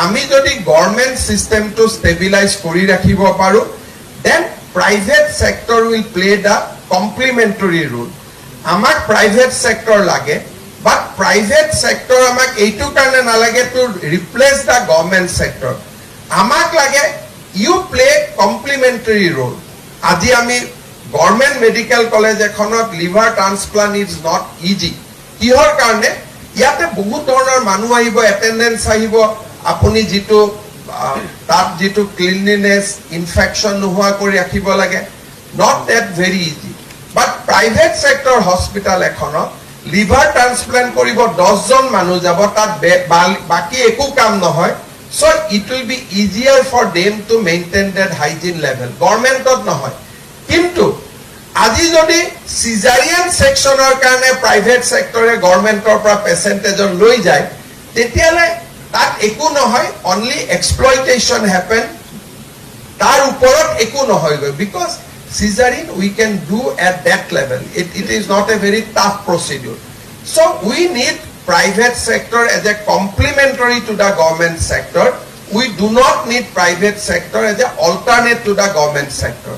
আমি যদি government সিস্টেমটো stabilise কৰি ৰাখিব পাৰো, then private sector will play the complementary role. আমাক private sector লাগে, but private sector আমাক এইটো কাৰণে নালাগে to replace the government sector. আমাক লাগে you play complementary role. আজি আমি গভৰ্ণমেণ্ট মেডিকেল কলেজ এখনত liver transplant is not easy. কিহৰ কাৰণে? ইয়াতে বহুত ধৰণৰ মানুহ আহিব, এটেন্ডেন্স আহিব, আপুনি যিটো তাত যিটো ক্লিনলিনেছ ইনফেকশ্যন নোহোৱা কৰি ৰাখিব লাগে, not that very easy. But private sector hospital এখনত লিভাৰ ট্ৰান্সপ্লান্ট কৰিব 10 জন মানুহ যাব, তাত বাকী একো কাম নহয়. So it will be easier for them to maintain that hygiene level. গভৰ্ণমেণ্টত নহয়. কিন্তু আজি যদি সিজাৰিয়ান সেকশনৰ কাৰণে প্ৰাইভেট সেক্টৰে গভৰ্ণমেণ্টৰ পৰা পেচেণ্টেজন লৈ যায়, তেতিয়ালে তাত একো নহয়, অনলি এক্সপ্লইটেশন হ্যাপেন, তাৰ ওপৰত একো নহয় গৈ, because cesarean we can do at that level. It is not a very tough procedure. So we need private sector as a complementary to the government sector. We do not need private sector as an alternate to the government sector.